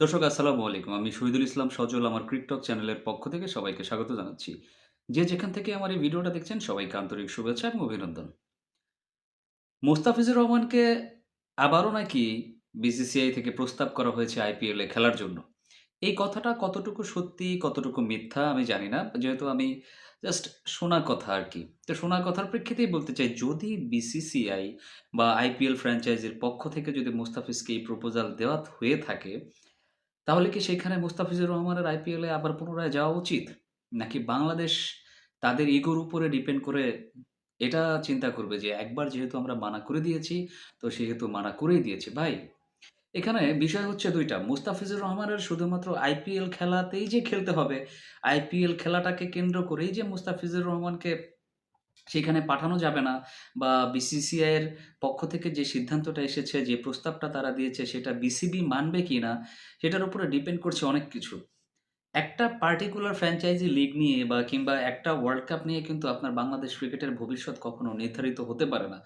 দর্শক আসসালামু আলাইকুম। আমি শহীদুল ইসলাম সজল আমার ক্রিকটক চ্যানেলের পক্ষ থেকে সবাইকে স্বাগত জানাচ্ছি। যে যেখান থেকে আমার এই ভিডিওটা দেখছেন সবাইকে আন্তরিক শুভেচ্ছা এবং অভিনন্দন। মোস্তাফিজুর রহমানকে আবারও নাকি বিসিসিআই থেকে প্রস্তাব করা হয়েছে আইপিএলে খেলার জন্য। এই কথাটা কতটুকু সত্যি, কতটুকু মিথ্যা আমি জানি না। যেহেতু আমি জাস্ট শোনা কথা আরকি। তো শোনা কথার প্রেক্ষিতেই বলতে চাই, যদি বিসিসিআই বা আইপিএল ফ্র্যাঞ্চাইজির পক্ষ থেকে যদি মোস্তাফিজকে এই প্রপোজাল দেওয়া হয়ে থাকে, তাহলে কি সেখানে মুস্তাফিজুর রহমানের আইপিএলে আবার পুনরায় যাওয়া উচিত? নাকি বাংলাদেশ তাদের ইগোর উপরে ডিপেন্ড করে এটা চিন্তা করবে যে একবার যেহেতু আমরা মানা করে দিয়েছি, তো সেহেতু মানা করেই দিয়েছি। ভাই, এখানে বিষয় হচ্ছে ২ টা। মুস্তাফিজুর রহমানের শুধুমাত্র আইপিএল খেলাতেই যে খেলতে হবে, আইপিএল খেলাটাকে কেন্দ্র করেই যে মুস্তাফিজুর রহমানকে সেখানে পাঠানো যাবে না, বা বিসিসিআই এর পক্ষ থেকে যে সিদ্ধান্তটা এসেছে, যে প্রস্তাবটা তারা দিয়েছে সেটা বিসিবি মানবে কিনা, সেটার উপরে ডিপেন্ড করছে অনেক কিছু। একটা পার্টিকুলার ফ্র্যাঞ্চাইজি লিগ নিয়ে বা কিংবা একটা ওয়ার্ল্ড কাপ নিয়ে কিন্তু আপনার বাংলাদেশ ক্রিকেটের ভবিষ্যৎ কখনো নির্ধারিত হতে পারে না।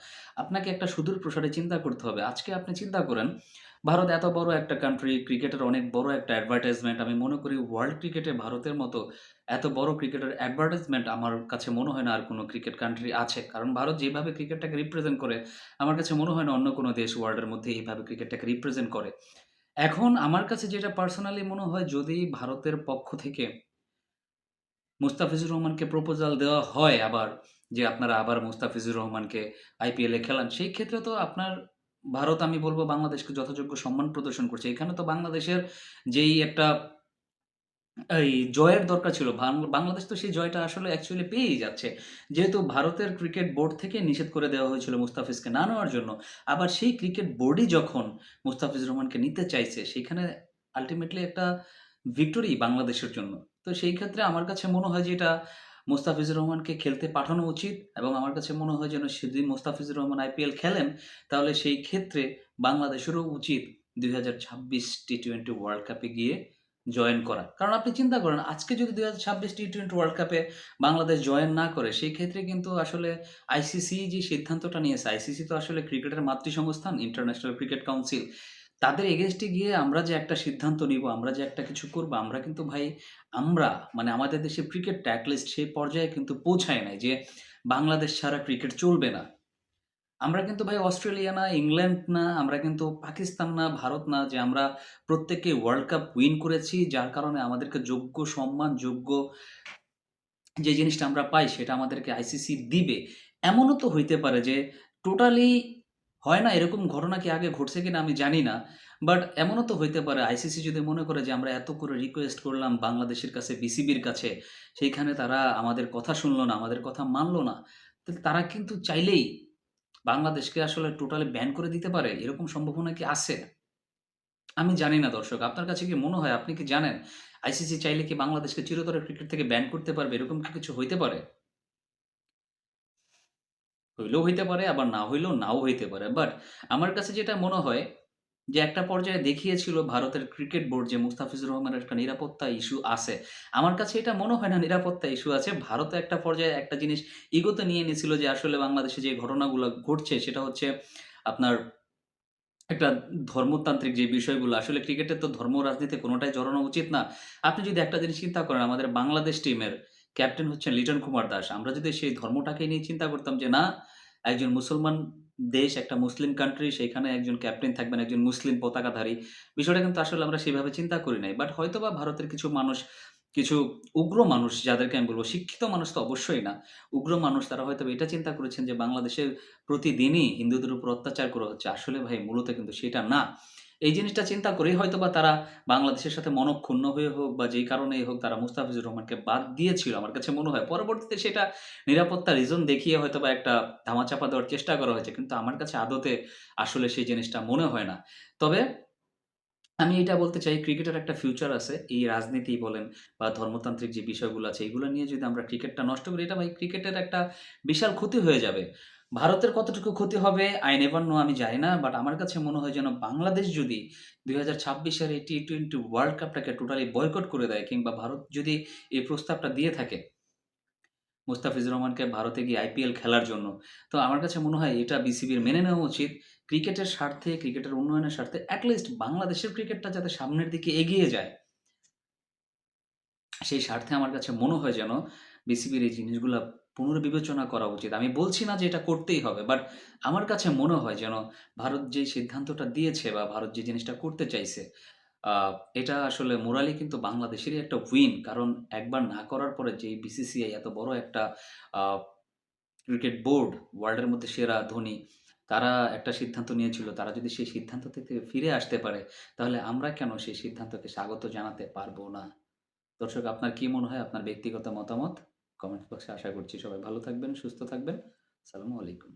আপনাকে একটা সুদূর প্রসারে চিন্তা করতে হবে। আজকে আপনি চিন্তা করেন, ভারত এত বড় একটা কান্ট্রি, ক্রিকেটের অনেক বড় একটা অ্যাডভার্টাইজমেন্ট। আমি মনে করি ওয়ার্ল্ড ক্রিকেটে ভারতের মতো এত বড় ক্রিকেটের অ্যাডভার্টাইজমেন্ট আমার কাছে মনে হয় না আর কোনো ক্রিকেট কান্ট্রি আছে। কারণ ভারত যেভাবে ক্রিকেটটাকে রিপ্রেজেন্ট করে, আমার কাছে মনে হয় না অন্য কোনো দেশ ওয়ার্ল্ডের মধ্যে এইভাবে ক্রিকেটটাকে রিপ্রেজেন্ট করে। এখন আমার কাছে যেটা পার্সোনালি মনে হয়, যদি ভারতের পক্ষ থেকে মুস্তাফিজুর রহমানকে প্রপোজাল দেওয়া হয় আবার, যে আপনারা আবার মুস্তাফিজুর রহমানকে আইপিএলে খেলান, সেই ক্ষেত্রে তো আপনার ভারত, আমি বলব, বাংলাদেশকে যথাযোগ্য সম্মান প্রদর্শন করছে। এখানে তো বাংলাদেশের যেই একটা এই জয়ের দরকার ছিল, বাংলাদেশ তো সেই জয়টা আসলে অ্যাকচুয়ালি পেয়েই যাচ্ছে। যেহেতু ভারতের ক্রিকেট বোর্ড থেকে নিষেধ করে দেওয়া হয়েছিল মুস্তাফিজকে না নেওয়ার জন্য। আবার সেই ক্রিকেট বোর্ডই যখন মুস্তাফিজুর রহমানকে নিতে চাইছে, সেখানে আল্টিমেটলি একটা ভিক্টরি বাংলাদেশের জন্য। তো সেই ক্ষেত্রে আমার কাছে মনে হয় যে এটা মোস্তাফিজুর রহমানকে খেলতে পাঠানো উচিত, এবং আমার কাছে মনে হয় যেন যদি মোস্তাফিজুর রহমান আইপিএল খেলেন, তাহলে সেই ক্ষেত্রে বাংলাদেশেরও উচিত ২০২৬ টি-20 ওয়ার্ল্ড কাপে গিয়ে জয়েন করা। কারণ আপনি চিন্তা করেন, আজকে যদি ২০২৬ টি-20 ওয়ার্ল্ড কাপে বাংলাদেশ জয়েন না করে, সেই ক্ষেত্রে কিন্তু আসলে আইসিসি যে সিদ্ধান্তটা নিয়েছে, আইসিসি তো আসলে ক্রিকেটের মাতৃ সংস্থান, ইন্টারন্যাশনাল ক্রিকেট কাউন্সিল। তাদের এগেইনস্ট এ গিয়ে আমরা যে একটা সিদ্ধান্ত নিবো, আমরা যে একটা কিছু করব, আমরা কিন্তু ভাই, আমরা মানে আমাদের দেশের ক্রিকেটটা এট লিস্ট সেই পর্যায়ে কিন্তু পৌঁছায় নাই যে বাংলাদেশ ছাড়া ক্রিকেট চলবে না। আমরা কিন্তু ভাই অস্ট্রেলিয়া না, ইংল্যান্ড না, আমরা কিন্তু পাকিস্তান না, ভারত না, যে আমরা প্রত্যেকে ওয়ার্ল্ড কাপ উইন করেছি, যার কারণে আমাদেরকে যোগ্য সম্মান, যোগ্য যে জিনিসটা আমরা পাই সেটা আমাদেরকে আইসিসি দিবে। এমনও তো হইতে পারে যে টোটালি হয় না, এরকম ঘটনা কি আগে ঘটছে কিনা আমি জানি না। বাট এমনও তো হইতে পারে আইসিসি যদি মনে করে যে আমরা এত করে রিকোয়েস্ট করলাম বাংলাদেশের কাছে, বিসিবির কাছে, সেইখানে তারা আমাদের কথা শুনল না, আমাদের কথা মানল না। তো তারা কিন্তু চাইলেই বাংলাদেশকে আসলে টোটালি ব্যান করে দিতে পারে। এরকম সম্ভাবনা কি আছে? আমি জানি না দর্শক। আপনার কাছে কি মনে হয়? আপনি কি জানেন? আইসিসি চাইলে কি বাংলাদেশকে চিরতরে ক্রিকেট থেকে ব্যান করতে পারবে? এরকম কি কিছু হইতে পারে? হইলেও হইতে পারে, আবার না হইলেও নাও হইতে পারে। বাট আমার কাছে যেটা মনে হয় যে একটা পর্যায়ে দেখিয়েছিল ভারতের ক্রিকেট বোর্ড যে মুস্তাফিজুর রহমানের একটা নিরাপত্তা ইস্যু আছে। আমার কাছে এটা মনে হয় না নিরাপত্তা ইস্যু আছে। ভারতও একটা পর্যায়ে একটা জিনিস ইগোতে নিয়ে নিয়েছিল যে আসলে বাংলাদেশে যে ঘটনাগুলা ঘটছে সেটা হচ্ছে আপনার একটা ধর্মতান্ত্রিক যে বিষয়গুলো, আসলে ক্রিকেটে তো ধর্ম রাজনীতি কোনটাই জড়ানো উচিত না। আপনি যদি একটা জিনিস চিন্তা করেন, আমাদের বাংলাদেশ টিমের ক্যাপ্টেন হচ্ছেন লিটন কুমার দাস। আমরা যদি সেই ধর্মটাকে নিয়ে চিন্তা করতাম যে না, একজন মুসলমান দেশ, একটা মুসলিম কান্ট্রি, সেখানে একজন ক্যাপ্টেন থাকবেন একজন মুসলিম পতাকাধারী। বিষয়টা কিন্তু আসলে আমরা সেভাবে চিন্তা করি নাই। বাট হয়তোবা ভারতের কিছু মানুষ, কিছু উগ্র মানুষ, যাদেরকে আমি বলব, শিক্ষিত মানুষ তো অবশ্যই না। উগ্র মানুষ, তারা হয়তোবা এটা চিন্তা করেছেন যে বাংলাদেশের প্রতিদিনই হিন্দুদের উপর অত্যাচার করা হচ্ছে। আসলে ভাই মূলত কিন্তু সেটা না। এই জিনিসটা চিন্তা করেই হয়তোবা তারা বাংলাদেশের সাথে মনঃক্ষুণ্ণ হয়ে হোক বা যেই কারণেই হোক, তারা মুস্তাফিজুর রহমানকে বাদ দিয়েছিল আমার কাছে মনে হয়। পরবর্তীতে সেটা নিরাপত্তা রিজন দেখিয়ে হয়তোবা একটা ধামাচাপা দেওয়ার চেষ্টা করা হয়েছে। কিন্তু আমার কাছে আদতে আসলে সেই জিনিসটা মনে হয় না। তবে আমি এটা বলতে চাই, ক্রিকেটের একটা ফিউচার আছে। এই রাজনীতি বলেন বা ধর্মতান্ত্রিক যে বিষয়গুলো আছে, এগুলো নিয়ে যদি আমরা ক্রিকেটটা নষ্ট করি, এটা ভাই ক্রিকেটের একটা বিশাল ক্ষতি হয়ে যাবে। ভারতের কতটুকু ক্ষতি হবে I never know, আমি জানি না। বাট আমার কাছে মনে হয় যেন বাংলাদেশ যদি ২০২৬ এর এই টি-20 ওয়ার্ল্ড কাপটাকে টোটালি বয়কট করে দেয়, কিংবা ভারত যদি এই প্রস্তাবটা দিয়ে থাকে মুস্তাফিজুর রহমানকে ভারতে গিয়ে আইপিএল খেলার জন্য, তো আমার কাছে মনে হয় এটা বিসিবির মেনে নেওয়া উচিত। ক্রিকেটের স্বার্থে, ক্রিকেটের উন্নয়নের স্বার্থে এট লিস্ট বাংলাদেশের ক্রিকেটটা যাতে সামনের দিকে এগিয়ে যায়, সেই স্বার্থে আমার কাছে মনে হয় যেন বিসিবির এই জিনিসগুলা পুনর্বিবেচনা করা উচিত। আমি বলছি না যে এটা করতেই হবে। বাট আমার কাছে মনে হয় যেন ভারত যেই সিদ্ধান্তটা দিয়েছে বা ভারত যে জিনিসটা করতে চাইছে, আ এটা আসলে মোরালি কিন্তু বাংলাদেশেরই একটা উইন। কারণ একবার না করার পরে যেই বিসিসিআই এত বড় একটা আ ক্রিকেট বোর্ড, ওয়ার্ল্ডের মধ্যে সেরা, ধনী, তারা একটা সিদ্ধান্ত নিয়েছিল। তারা যদি সেই সিদ্ধান্ত থেকে ফিরে আসতে পারে, তাহলে আমরা কেন সেই সিদ্ধান্তকে স্বাগত জানাতে পারব না? দর্শক, আপনার কি মনে হয়? আপনার ব্যক্তিগত মতামত কমেন্ট বক্সে আশা করছি। সবাই ভালো থাকবেন, সুস্থ থাকবেন। আসসালামু আলাইকুম।